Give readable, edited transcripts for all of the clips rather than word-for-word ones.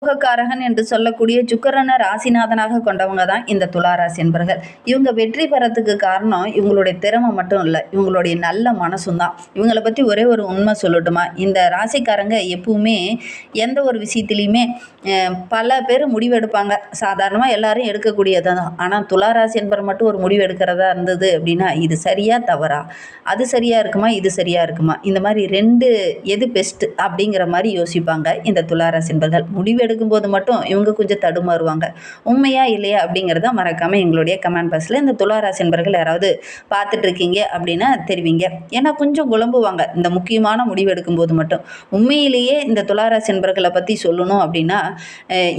யோகக்காரகன் என்று சொல்லக்கூடிய சுக்கிரனை ராசிநாதனாக கொண்டவங்க தான் இந்த துளாராசி என்பர்கள். இவங்க வெற்றி பெறத்துக்கு காரணம் இவங்களுடைய திறமை மட்டும் இல்லை, இவங்களுடைய நல்ல மனசும் தான். இவங்களை பற்றி ஒரே ஒரு உண்மை சொல்லட்டுமா, இந்த ராசிக்காரங்க எப்பவுமே எந்த ஒரு விஷயத்துலையுமே பல பேர் முடிவெடுப்பாங்க, சாதாரணமாக எல்லாரும் எடுக்கக்கூடியது தான். ஆனால் துளாராசி என்பவர் மட்டும் ஒரு முடிவு எடுக்கிறதா இருந்தது அப்படின்னா, இது சரியா தவறா, அது சரியா இருக்குமா, இது சரியா இருக்குமா, இந்த மாதிரி ரெண்டு எது பெஸ்ட் அப்படிங்கிற மாதிரி யோசிப்பாங்க இந்த துளாராசி என்பர்கள். முடிவு எடுக்கும்போது மட்டும் இவங்க கொஞ்சம் தடுமாறுவாங்க. உண்மையா இல்லையா அப்படிங்கிறத மறக்காமல் எங்களுடைய கமெண்ட் பாக்ஸில் இந்த துளாராசி என்பர்கள் யாராவது பார்த்துட்டு இருக்கீங்க அப்படின்னா தெரிவிங்க. ஏன்னா கொஞ்சம் குழம்புவாங்க இந்த முக்கியமான முடிவு எடுக்கும்போது மட்டும். உண்மையிலேயே இந்த துளாராசி என்பர்களை பற்றி சொல்லணும் அப்படின்னா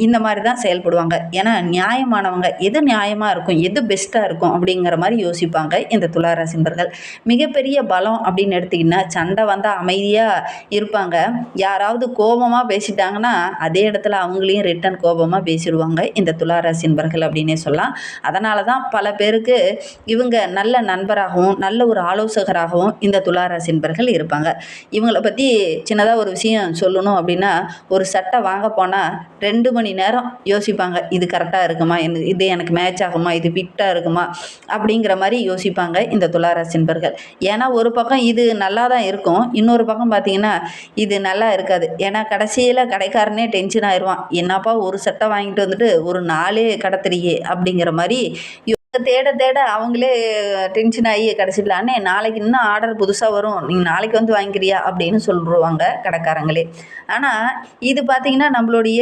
இந்த மாதிரி தான் செயல்படுவாங்க. ஏன்னா நியாயமானவங்க, எது நியாயமாக இருக்கும், எது பெஸ்ட்டாக இருக்கும் அப்படிங்கிற மாதிரி யோசிப்பாங்க இந்த துளாராசி என்பர்கள். மிகப்பெரிய பலம் அப்படின்னு எடுத்திங்கன்னா, சண்டை வந்தால் அமைதியாக இருப்பாங்க. யாராவது கோபமாக பேசிட்டாங்கன்னா அதே இடத்துல அவங்களையும் ரிட்டன் கோபமாக பேசிடுவாங்க இந்த துளாராசி என்பர்கள் அப்படின்னே சொல்லலாம். அதனால தான் பல பேருக்கு இவங்க நல்ல நண்பராகவும் நல்ல ஒரு ஆலோசகராகவும் இந்த துளாராசி என்பர்கள் இருப்பாங்க. இவங்களை பற்றி சின்னதாக ஒரு விஷயம் சொல்லணும் அப்படின்னா, ஒரு சட்டை வாங்க போனால் 2 மணி நேரம் யோசிப்பாங்க, இது கரெக்டாக இருக்குமா, இது எனக்கு மேட்ச் ஆகுமா, இது ஃபிட்டாக இருக்குமா அப்படிங்கிற மாதிரி யோசிப்பாங்க இந்த துளாராசி என்பர்கள். ஏன்னா ஒரு பக்கம் இது நல்லா தான் இருக்கும், இன்னொரு பக்கம் பார்த்தீங்கன்னா இது நல்லா இருக்காது. ஏன்னா கடைசியில் கடைக்காரனே டென்ஷன் ஆயிடுவான், என்னப்பா ஒரு சட்டை வாங்கிட்டு வந்துட்டு ஒரு நாளே கடத்துறியே அப்படிங்கிற மாதிரி தேட தேட அவங்களே டென்ஷன் ஆகி கடைசியில், அண்ணே நாளைக்கு இன்னும் ஆர்டர் புதுசாக வரும், நீங்கள் நாளைக்கு வந்து வாங்கிக்கிறியா அப்படின்னு சொல்லிடுவாங்க கடைக்காரங்களே. ஆனால் இது பார்த்திங்கன்னா நம்மளுடைய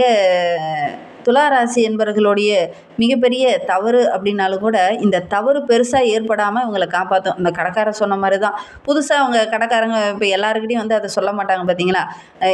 துளாராசி என்பவர்களுடைய மிகப்பெரிய தவறு அப்படின்னாலும் கூட இந்த தவறு பெருசாக ஏற்படாமல் இவங்களை காப்பாற்றும். இந்த கடைக்காரர் சொன்ன மாதிரி தான், புதுசாக அவங்க கடைக்காரங்க இப்போ எல்லாருக்கிட்டையும் வந்து அதை சொல்ல மாட்டாங்க பார்த்தீங்களா.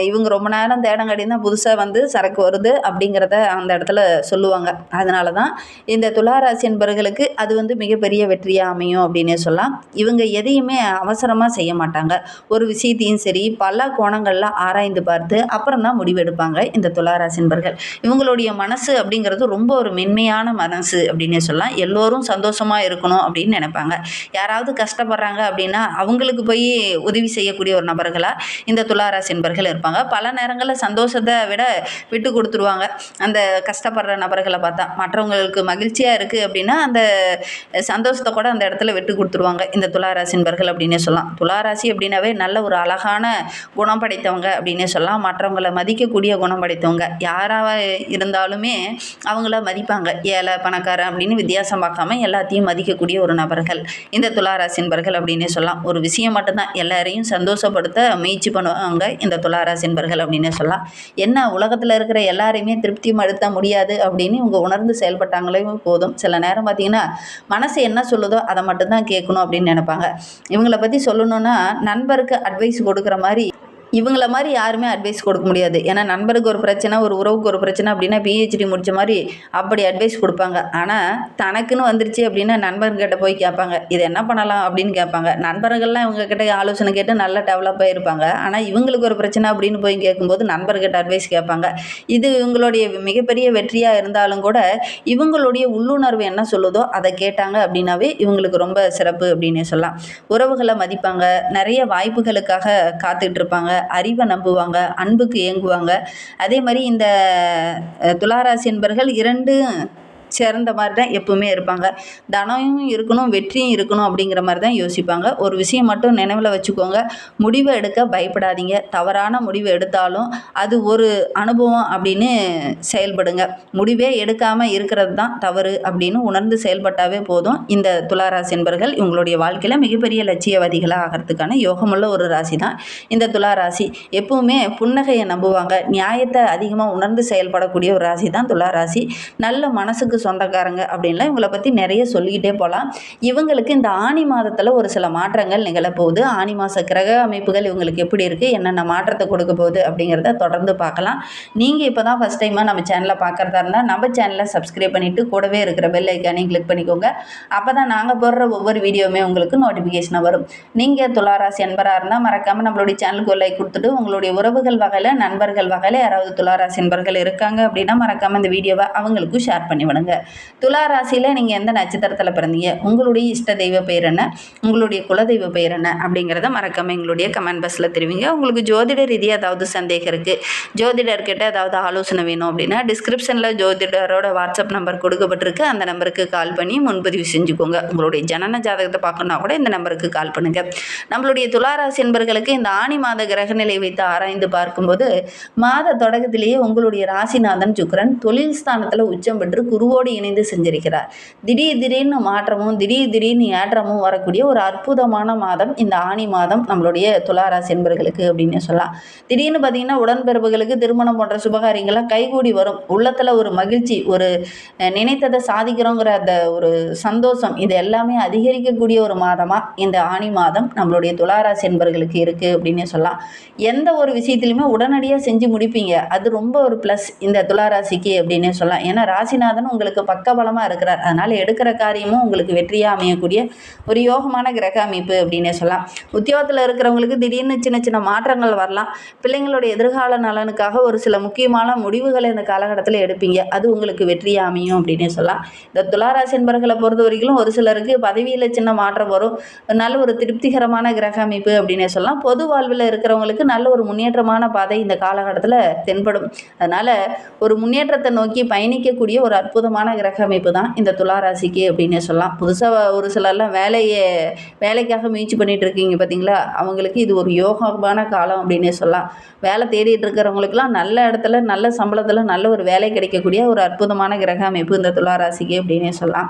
இவங்க ரொம்ப நேரம் தேடங்காட்டி தான் புதுசாக வந்து சரக்கு வருது அப்படிங்கிறத அந்த இடத்துல சொல்லுவாங்க. அதனால தான் இந்த துளாராசி என்பவர்களுக்கு அது வந்து மிகப்பெரிய வெற்றியாக அமையும் அப்படின்னே சொல்லலாம். இவங்க எதையுமே அவசரமாக செய்ய மாட்டாங்க. ஒரு விஷயத்தையும் சரி பல கோணங்களில் ஆராய்ந்து பார்த்து அப்புறம் தான் முடிவெடுப்பாங்க இந்த துளாராசி என்பவர்கள். இவங்களுடைய மனசு அப்படிங்கிறது ரொம்ப ஒரு மென்மையான மனசு அப்படின்னே சொல்லலாம். எல்லோரும் சந்தோஷமாக இருக்கணும் அப்படின்னு நினைப்பாங்க. யாராவது கஷ்டப்படுறாங்க அப்படின்னா அவங்களுக்கு போய் உதவி செய்யக்கூடிய ஒரு நபர்களாக இந்த துளாராசி என்பவர்கள் இருப்பாங்க. பல நேரங்களில் சந்தோஷத்தை விட விட்டு கொடுத்துருவாங்க அந்த கஷ்டப்படுற நபர்களை பார்த்தா. மற்றவங்களுக்கு மகிழ்ச்சியாக இருக்குது அப்படின்னா அந்த சந்தோஷத்தை கூட அந்த இடத்துல விட்டு கொடுத்துருவாங்க இந்த துளாராசி என்பவர்கள் அப்படின்னே சொல்லலாம். துளாராசி அப்படின்னாவே நல்ல ஒரு அழகான குணம் படைத்தவங்க அப்படின்னே சொல்லலாம். மற்றவங்களை மதிக்கக்கூடிய குணம் படைத்தவங்க. யாராக இருந்தாலும் அவங்கள மதிப்பாங்க. ஏழை பணக்காரன் அப்படின்னு வித்தியாசம் பார்க்காம எல்லாத்தையும் மதிக்கக்கூடிய ஒரு நபர்கள் இந்த துளாராசி என்பர்கள் அப்படின்னே சொல்லலாம். ஒரு விஷயம் மட்டும்தான், எல்லாரையும் சந்தோஷப்படுத்த முயற்சி பண்ணுவாங்க இந்த துளாராசி என்பர்கள் அப்படின்னே சொல்லலாம். என்ன உலகத்தில் இருக்கிற எல்லாரையுமே திருப்தி படுத்த முடியாது அப்படின்னு இவங்க உணர்ந்து செயல்பட்டாங்களே போதும். சில நேரம் பார்த்தீங்கன்னா மனசு என்ன சொல்லுதோ அதை மட்டும்தான் கேட்கணும் அப்படின்னு நினைப்பாங்க. இவங்களை பற்றி சொல்லணும்னா நண்பருக்கு அட்வைஸ் கொடுக்குற மாதிரி இவங்கள மாதிரி யாருமே அட்வைஸ் கொடுக்க முடியாது. ஏன்னா நண்பருக்கு ஒரு பிரச்சனை, ஒரு உறவுக்கு ஒரு பிரச்சனை அப்படின்னா பிஹெச்டி முடித்த மாதிரி அப்படி அட்வைஸ் கொடுப்பாங்க. ஆனால் தனக்குன்னு வந்துருச்சு அப்படின்னா நண்பர்கிட்ட போய் கேட்பாங்க, இது என்ன பண்ணலாம் அப்படின்னு கேட்பாங்க. நண்பர்கள்லாம் இவங்ககிட்ட ஆலோசனை கேட்டு நல்லா டெவலப் ஆகிருப்பாங்க. ஆனால் இவங்களுக்கு ஒரு பிரச்சனை அப்படின்னு போய் கேட்கும்போது நண்பர்கிட்ட அட்வைஸ் கேட்பாங்க. இது இவங்களுடைய மிகப்பெரிய வெற்றியாக இருந்தாலும் கூட இவங்களுடைய உள்ளுணர்வு என்ன சொல்லுதோ அதை கேட்டாங்க அப்படின்னாவே இவங்களுக்கு ரொம்ப சிறப்பு அப்படின்னே சொல்லலாம். உறவுகளை மதிப்பாங்க, நிறைய வாய்ப்புகளுக்காக காத்துட்டு இருப்பாங்க, அறிவை நம்புவாங்க, அன்புக்கு ஏங்குவாங்க. அதே மாதிரி இந்த துளாராசி என்பர்கள் 2 சேர்ந்த மாதிரி தான் எப்பவுமே இருப்பாங்க. தனமும் இருக்கணும், வெற்றியும் இருக்கணும் அப்படிங்கிற மாதிரி தான் யோசிப்பாங்க. ஒரு விஷயம் மட்டும் நினைவில் வச்சுக்கோங்க, முடிவை எடுக்க பயப்படாதீங்க. தவறான முடிவு எடுத்தாலும் அது ஒரு அனுபவம் அப்படின்னு செயல்படுங்க. முடிவே எடுக்காமல் இருக்கிறது தான் தவறு அப்படின்னு உணர்ந்து செயல்பட்டாவே போதும். இந்த துளாராசி என்பர்கள் இவங்களுடைய வாழ்க்கையில் மிகப்பெரிய லட்சியவாதிகளாக ஆகிறதுக்கான யோகமுள்ள ஒரு ராசி தான் இந்த துளாராசி. எப்பவுமே புன்னகையை நம்புவாங்க, நியாயத்தை அதிகமாக உணர்ந்து செயல்படக்கூடிய ஒரு ராசி தான் துளாராசி. நல்ல மனசுக்கு சொந்தக்காரங்க அப்படின்லாம் இவங்களை பற்றி நிறைய சொல்லிக்கிட்டே போகலாம். இவங்களுக்கு இந்த ஆனி மாதத்தில் ஒரு சில மாற்றங்கள் நிகழப்போகுது. ஆனி மாத கிரக அமைப்புகள் இவங்களுக்கு எப்படி இருக்குது, என்னென்ன மாற்றத்தை கொடுக்க போகுது அப்படிங்கிறத தொடர்ந்து பார்க்கலாம். நீங்கள் இப்போ தான் ஃபஸ்ட் டைமாக நம்ம சேனலை பார்க்குறதா இருந்தால் நம்ம சேனலை சப்ஸ்கிரைப் பண்ணிவிட்டு கூடவே இருக்கிற பெல் ஐக்கானையும் கிளிக் பண்ணிக்கோங்க. அப்போ தான் நாங்கள் போடுற ஒவ்வொரு வீடியோவுமே உங்களுக்கு நோட்டிஃபிகேஷனாக வரும். நீங்கள் துளாராசி என்பராக இருந்தால் மறக்காமல் நம்மளுடைய சேனலுக்கு ஒரு லைக் கொடுத்துட்டு உங்களுடைய உறவுகள் வகையில் நண்பர்கள் வகையில் யாராவது துளாராசி என்பர்கள் இருக்காங்க அப்படின்னா மறக்காமல் இந்த வீடியோவை அவங்களுக்கும் ஷேர் பண்ணி விடுங்க. பண்ணுங்கள். துலா ராசியில் நீங்கள் எந்த நட்சத்திரத்தில் பிறந்தீங்க, உங்களுடைய இஷ்ட தெய்வ பெயர் என்ன, உங்களுடைய குலதெய்வ பெயர் என்ன அப்படிங்கிறத மறக்காமல் எங்களுடைய கமெண்ட் பாக்ஸில் தெரிவிங்க. உங்களுக்கு ஜோதிட ரீதியாக ஏதாவது சந்தேகம் இருக்குது, ஜோதிடர்கிட்ட ஏதாவது ஆலோசனை வேணும் அப்படின்னா டிஸ்கிரிப்ஷனில் ஜோதிடரோட வாட்ஸ்அப் நம்பர் கொடுக்கப்பட்டிருக்கு. அந்த நம்பருக்கு கால் பண்ணி முன்பதிவு செஞ்சுக்கோங்க. உங்களுடைய ஜனன ஜாதகத்தை பார்க்கணுன்னா கூட இந்த நம்பருக்கு கால் பண்ணுங்கள். நம்மளுடைய துளாராசி என்பர்களுக்கு இந்த ஆணி மாத கிரகநிலை வைத்து ஆராய்ந்து பார்க்கும்போது மாத தொடக்கத்திலேயே உங்களுடைய ராசிநாதன் சுக்கிரன் தொழில் ஸ்தானத்தில் உச்சம் பெற்று குருவோடு இணைந்து செஞ்சிருக்கிறார். திடீர்னு மாற்றமும் திடீர்னு ஏற்றமும் வரக்கூடிய ஒரு அற்புதமான மாதம் இந்த ஆணி மாதம் நம்மளுடைய துளாராசி என்பர்களுக்கு அப்படின்னு சொல்லலாம். திடீர்னு பார்த்தீங்கன்னா உடன்பிறப்புகளுக்கு திருமணம் போன்ற சுபகாரியங்கள்லாம் கைகூடி வரும். உள்ளத்தில் ஒரு மகிழ்ச்சி, ஒரு நினைத்ததை சாதிக்கிறோங்கிற அந்த ஒரு சந்தோஷம், இது எல்லாமே அதிகரிக்கக்கூடிய ஒரு மாதமாக இந்த ஆணி மாதம் நம்மளுடைய துளாராசி என்பர்களுக்கு இருக்குது அப்படின்னு சொல்லலாம். எந்த ஒரு விஷயத்துலையுமே உடனடியாக செஞ்சு முடிப்பீங்க. அது ரொம்ப ஒரு ப்ளஸ் இந்த துளாராசிக்கு அப்படின்னு சொல்லலாம். ஏன்னா ராசிநாதன் உங்களுக்கு பக்கபலமாக இருக்கிறார். அதனால் எடுக்கிற காரியமும் உங்களுக்கு வெற்றியாக அமையக்கூடிய ஒரு யோகமான கிரக அமைப்பு அப்படின்னே சொல்லலாம். உத்தியோகத்தில் இருக்கிறவங்களுக்கு திடீர்னு சின்ன மாற்றங்கள் வரலாம். பிள்ளைங்களுடைய எதிர்கால நலனுக்காக ஒரு சில முக்கியமான முடிவுகளை இந்த காலகட்டத்தில் எடுப்பீங்க. அது உங்களுக்கு வெற்றியாக அமையும் அப்படின்னே சொல்லலாம். இந்த துளாராசி என்பர்களை பொறுத்த வரைக்கும் ஒரு சிலருக்கு பதவியில் சின்ன மாற்றம் வரும். நல்ல ஒரு திருப்திகரமான கிரக அமைப்பு அப்படின்னே சொல்லலாம். பொது வாழ்வில் இருக்கிறவங்களுக்கு நல்ல ஒரு முன்னேற்றமான பாதை இந்த காலகட்டத்தில் தென்படும். அதனால் ஒரு முன்னேற்றத்தை நோக்கி பயணிக்கக்கூடிய ஒரு அற்புதமான கிரக அமைப்பு தான் இந்த துளாராசிக்கு அப்படின்னே சொல்லலாம். புதுசாக ஒரு சிலர்லாம் வேலைக்காக முயற்சி பண்ணிகிட்டு இருக்கீங்க பார்த்தீங்களா, அவங்களுக்கு இது ஒரு யோகமான காலம் அப்படின்னே சொல்லலாம். வேலை தேடிட்டு இருக்கிறவங்களுக்குலாம் நல்ல இடத்துல நல்ல சம்பளத்தில் நல்ல ஒரு வேலை கிடைக்கக்கூடிய ஒரு அற்புதமான கிரக அமைப்பு இந்த துளாராசிக்கு அப்படின்னே சொல்லலாம்.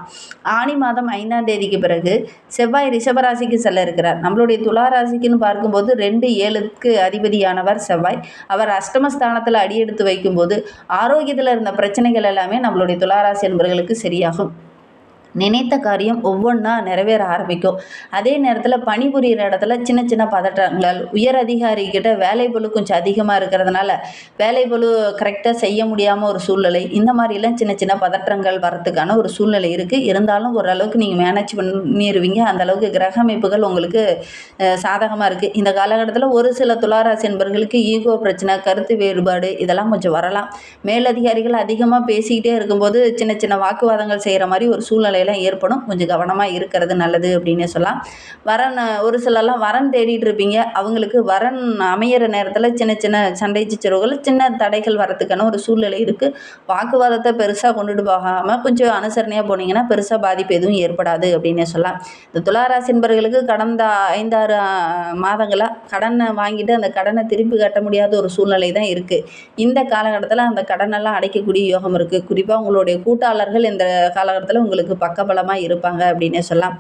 ஆணி மாதம் 5ஆம் தேதிக்கு பிறகு செவ்வாய் ரிஷபராசிக்கு செல்ல இருக்கிறார். நம்மளுடைய துளாராசிக்குன்னு பார்க்கும்போது 2-7க்கு அதிபதியானவர் செவ்வாய். அவர் அஷ்டமஸ்தானத்தில் அடியெடுத்து வைக்கும்போது ஆரோக்கியத்தில் இருந்த பிரச்சனைகள் எல்லாமே நம்மளுடைய துளாராசி என்பவர்களுக்கு சரியாகும். நினைத்த காரியம் ஒவ்வொன்றா நிறைவேற ஆரம்பிக்கும். அதே நேரத்தில் பணிபுரிகிற இடத்துல சின்ன பதட்டங்கள், உயர் அதிகாரிகிட்ட வேலை பளு கொஞ்சம் அதிகமாக இருக்கிறதுனால வேலை பளு கரெக்டாக செய்ய முடியாமல் ஒரு சூழ்நிலை, இந்த மாதிரிலாம் சின்ன பதற்றங்கள் வரத்துக்கான ஒரு சூழ்நிலை இருக்குது. இருந்தாலும் ஓரளவுக்கு நீங்கள் மேனேஜ் பண்ணிடுவீங்க. அந்தளவுக்கு கிரக அமைப்புகள் உங்களுக்கு சாதகமாக இருக்குது. இந்த காலகட்டத்தில் ஒரு சில துளாராசி என்பவர்களுக்கு ஈகோ பிரச்சனை, கருத்து வேறுபாடு இதெல்லாம் கொஞ்சம் வரலாம். மேலதிகாரிகள் அதிகமாக பேசிக்கிட்டே இருக்கும்போது சின்ன வாக்குவாதங்கள் செய்கிற மாதிரி ஒரு சூழ்நிலை ஏற்படும். கொஞ்சம் கவனமாக இருக்கிறது நல்லது அப்படின்னு சொல்லலாம். ஒரு சிலர்லாம் வரன் தேடிட்டு இருப்பீங்க. அவங்களுக்கு வரன் அமையிற நேரத்தில் சின்ன சண்டை சச்சரவுகள், சின்ன தடைகள் வரத்துக்கான ஒரு சூழ்நிலை இருக்குது. வாக்குவாதத்தை பெருசாக கொண்டுட்டு போகாமல் கொஞ்சம் அனுசரணையாக போனீங்கன்னா பெருசாக பாதிப்பு எதுவும் ஏற்படாது அப்படின்னு சொல்லலாம். இந்த துளாராசி என்பவர்களுக்கு கடந்த 5-6 மாதங்களாக கடனை வாங்கிட்டு அந்த கடனை திருப்பி கட்ட முடியாத ஒரு சூழ்நிலை தான் இருக்குது. இந்த காலகட்டத்தில் அந்த கடனெல்லாம் அடைக்கக்கூடிய யோகம் இருக்குது. குறிப்பாக உங்களுடைய கூட்டாளர்கள் இந்த காலகட்டத்தில் உங்களுக்கு பக்கபலமாக இருப்பாங்க அப்படின்னு சொல்லலாம்.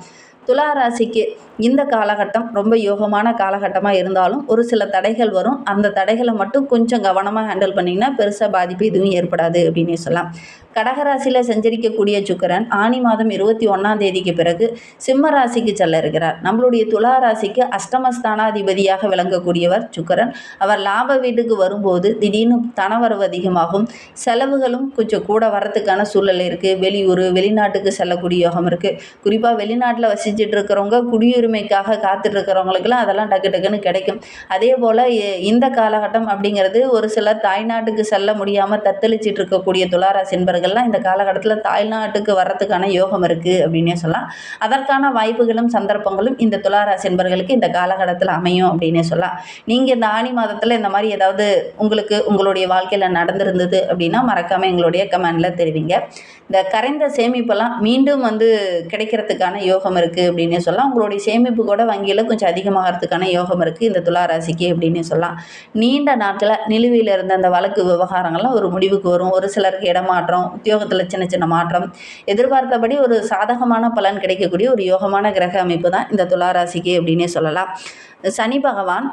துலா ராசிக்கு இந்த காலகட்டம் ரொம்ப யோகமான காலகட்டமாக இருந்தாலும் ஒரு சில தடைகள் வரும். அந்த தடைகளை மட்டும் கொஞ்சம் கவனமாக ஹேண்டில் பண்ணிங்கன்னா பெருசாக பாதிப்பு எதுவும் ஏற்படாது அப்படின்னு சொல்லலாம். கடகராசியில் சஞ்சரிக்கக்கூடிய சுக்கிரன் ஆனி மாதம் 21ஆம் தேதிக்கு பிறகு சிம்ம ராசிக்கு செல்ல இருக்கிறார். நம்மளுடைய துலா ராசிக்கு அஷ்டமஸ்தானாதிபதியாக விளங்கக்கூடியவர் சுக்கிரன். அவர் லாப வீட்டுக்கு வரும்போது திடீர்னு தனவரவு அதிகமாகும், செலவுகளும் கொஞ்சம் கூட வரத்துக்கான சூழ்நிலை இருக்குது. வெளியூர் வெளிநாட்டுக்கு செல்லக்கூடிய யோகம் இருக்குது. குறிப்பாக வெளிநாட்டில் வசிச்சுட்டு இருக்கிறவங்க குடியுரிமைக்காக காத்துட்டு இருக்கிறவங்களுக்கெல்லாம் அதெல்லாம் டக்குன்னு கிடைக்கும். அதே போல் இந்த காலகட்டம் அப்படிங்கிறது ஒரு சிலர் தாய்நாட்டுக்கு செல்ல முடியாமல் தத்தளிச்சிட்டு இருக்கக்கூடிய துளாராசி என்பவர்கள்லாம் இந்த காலகட்டத்தில் தாய்நாட்டுக்கு வர்றதுக்கான யோகம் இருக்குது அப்படின்னே சொல்லலாம். அதற்கான வாய்ப்புகளும் சந்தர்ப்பங்களும் இந்த துளாராசி என்பவர்களுக்கு இந்த காலகட்டத்தில் அமையும் அப்படின்னே சொல்லலாம். நீங்கள் இந்த ஆனி மாதத்தில் இந்த மாதிரி ஏதாவது உங்களுக்கு உங்களுடைய வாழ்க்கையில் நடந்திருந்தது அப்படின்னா மறக்காமல் எங்களுடைய கமெண்டில் தெரிவிங்க. இந்த கரைந்த சேமிப்பெல்லாம் மீண்டும் கிடைக்கிறதுக்கான யோகம் இருக்குது அப்படின்னு சொல்லலாம். உங்களுடைய சேமிப்பு கூட வங்கியில் கொஞ்சம் அதிகமாகிறதுக்கான யோகம் இருக்குது இந்த துளாராசிக்கு அப்படின்னு சொல்லலாம். நீண்ட நாட்களில் நிலுவையில் இருந்த அந்த வழக்கு விவகாரங்கள்லாம் ஒரு முடிவுக்கு வரும். ஒரு சிலருக்கு இடமாற்றம், உத்தியோகத்தில் சின்ன மாற்றம், எதிர்பார்த்தபடி ஒரு சாதகமான பலன் கிடைக்கக்கூடிய ஒரு யோகமான கிரக அமைப்பு தான் இந்த துளாராசிக்கு அப்படின்னே சொல்லலாம். சனி பகவான்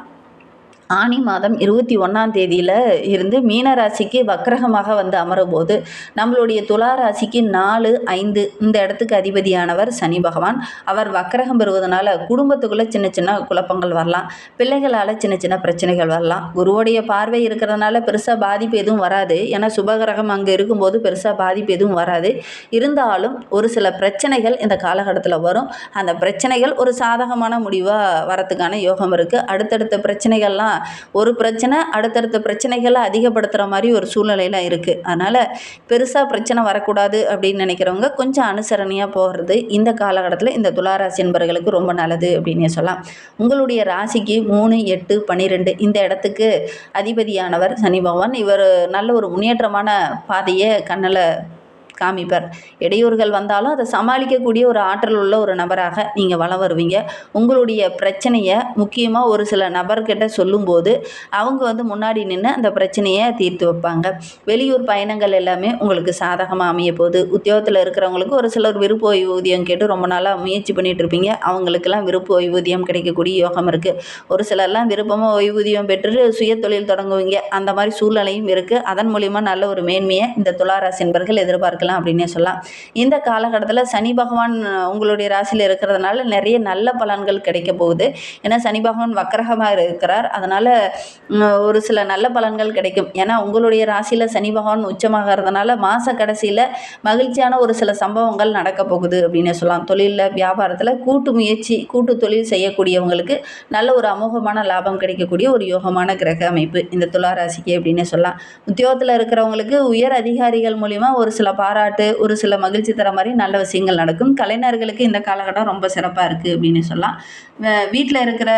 ஆனி மாதம் 21ஆம் தேதியில் இருந்து மீனராசிக்கு வக்ரகமாக அமரும்போது நம்மளுடைய துளாராசிக்கு 4, 5 இந்த இடத்துக்கு அதிபதியானவர் சனி பகவான். அவர் வக்ரகம் பெறுவதனால குடும்பத்துக்குள்ளே சின்ன குழப்பங்கள் வரலாம். பிள்ளைகளால் சின்ன பிரச்சனைகள் வரலாம். குருவுடைய பார்வை இருக்கிறதுனால பெருசாக பாதிப்பு எதுவும் வராது. ஏன்னா சுபகிரகம் அங்கே இருக்கும்போது பெருசாக பாதிப்பு எதுவும் வராது. இருந்தாலும் ஒரு சில பிரச்சனைகள் இந்த காலகட்டத்தில் வரும். அந்த பிரச்சனைகள் ஒரு சாதகமான முடிவாக வரத்துக்கான யோகம் இருக்குது. அடுத்தடுத்த பிரச்சனைகள்லாம் ஒரு பிரச்சனை அடுத்தடுத்த பிரச்சனைகளை அதிகப்படுத்துகிற மாதிரி ஒரு சூழ்நிலையில் இருக்குது. அதனால் பெருசாக பிரச்சனை வரக்கூடாது அப்படின்னு நினைக்கிறவங்க கொஞ்சம் அனுசரணையாக போகிறது இந்த காலகட்டத்தில் இந்த துளாராசி என்பவர்களுக்கு ரொம்ப நல்லது அப்படின்னே சொல்லலாம். உங்களுடைய ராசிக்கு 3, 8, 12 இந்த இடத்துக்கு அதிபதியானவர் சனி பகவான். இவர் நல்ல ஒரு முன்னேற்றமான பாதையை கண்ணில் காமிப்பார். இடையூறுகள் வந்தாலும் அதை சமாளிக்கக்கூடிய ஒரு ஆற்றல் உள்ள ஒரு நபராக நீங்கள் வலம் வருவீங்க. உங்களுடைய பிரச்சனையை முக்கியமாக ஒரு சில நபர்கிட்ட சொல்லும்போது அவங்க முன்னாடி நின்று அந்த பிரச்சனையை தீர்த்து வைப்பாங்க. வெளியூர் பயணங்கள் எல்லாமே உங்களுக்கு சாதகமாக அமைய போகுது. உத்தியோகத்தில் இருக்கிறவங்களுக்கு ஒரு சிலர் விருப்ப ஓய்வூதியம் கேட்டு ரொம்ப நாளாக முயற்சி பண்ணிகிட்டு இருப்பீங்க. அவங்களுக்கெல்லாம் விருப்ப ஓய்வூதியம் கிடைக்கக்கூடிய யோகம் இருக்குது. ஒரு சிலர்லாம் விருப்பமாக ஓய்வூதியம் பெற்று சுய தொழில் தொடங்குவீங்க. அந்த மாதிரி சூழ்நிலையும் இருக்குது. அதன் மூலிமா நல்ல ஒரு மேன்மையை இந்த துளாராசி என்பவர்கள் எதிர்பார்க்கலாம் அப்படின்னே சொல்லலாம். இந்த காலகட்டத்தில் சனி பகவான் உங்களுடைய ராசியில் இருக்கிறதுனால நிறைய நல்ல பலன்கள் கிடைக்க போகுது. ஏன்னா சனி பகவான் வக்கரகமாக இருக்கிறார். அதனால் ஒரு சில நல்ல பலன்கள் கிடைக்கும். ஏன்னா உங்களுடைய ராசியில் சனி பகவான் உச்சமாகிறதுனால மாத கடைசியில் மகிழ்ச்சியான ஒரு சில சம்பவங்கள் நடக்க போகுது அப்படின்னே சொல்லலாம். தொழிலில் வியாபாரத்தில் கூட்டு முயற்சி கூட்டு தொழில் செய்யக்கூடியவங்களுக்கு நல்ல ஒரு அமோகமான லாபம் கிடைக்கக்கூடிய ஒரு யோகமான கிரக அமைப்பு இந்த துளாராசிக்கு அப்படின்னே சொல்லலாம். உத்தியோகத்தில் இருக்கிறவங்களுக்கு உயர் அதிகாரிகள் மூலிமா ஒரு சில பாராட்டு ஒரு சில மகிழ்ச்சி தர மாதிரி நல்ல விஷயங்கள் நடக்கும். கலைஞர்களுக்கு இந்த காலகட்டம் ரொம்ப சிறப்பாக இருக்குது அப்படின்னு சொல்லலாம். வீட்டில் இருக்கிற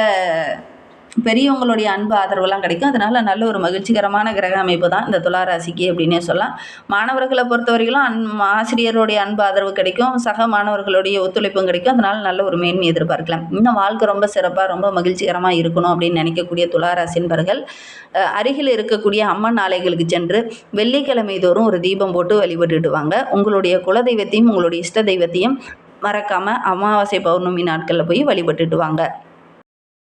பெரியவங்களுடைய அன்பு ஆதரவுலாம் கிடைக்கும். அதனால் நல்ல ஒரு மகிழ்ச்சிகரமான கிரக அமைப்பு தான் இந்த துளாராசிக்கு அப்படின்னே சொல்லலாம். மாணவர்களை பொறுத்த வரைக்கும் ஆசிரியருடைய அன்பு ஆதரவு கிடைக்கும். சக மாணவர்களுடைய ஒத்துழைப்பும் கிடைக்கும். அதனால் நல்ல ஒரு மேன்மை எதிர்பார்க்கலாம். இன்னும் வாழ்க்கை ரொம்ப சிறப்பாக ரொம்ப மகிழ்ச்சிகரமாக இருக்கணும் அப்படின்னு நினைக்கக்கூடிய துளாராசி என்பவர்கள் அருகில் இருக்கக்கூடிய அம்மன் ஆலயங்களுக்கு சென்று வெள்ளிக்கிழமை தோறும் ஒரு தீபம் போட்டு வழிபட்டுட்டு வாங்க. உங்களுடைய குலதெய்வத்தையும் உங்களுடைய இஷ்ட தெய்வத்தையும் மறக்காமல் அமாவாசை பௌர்ணமி நாட்களில் போய் வழிபட்டுட்டு வாங்க.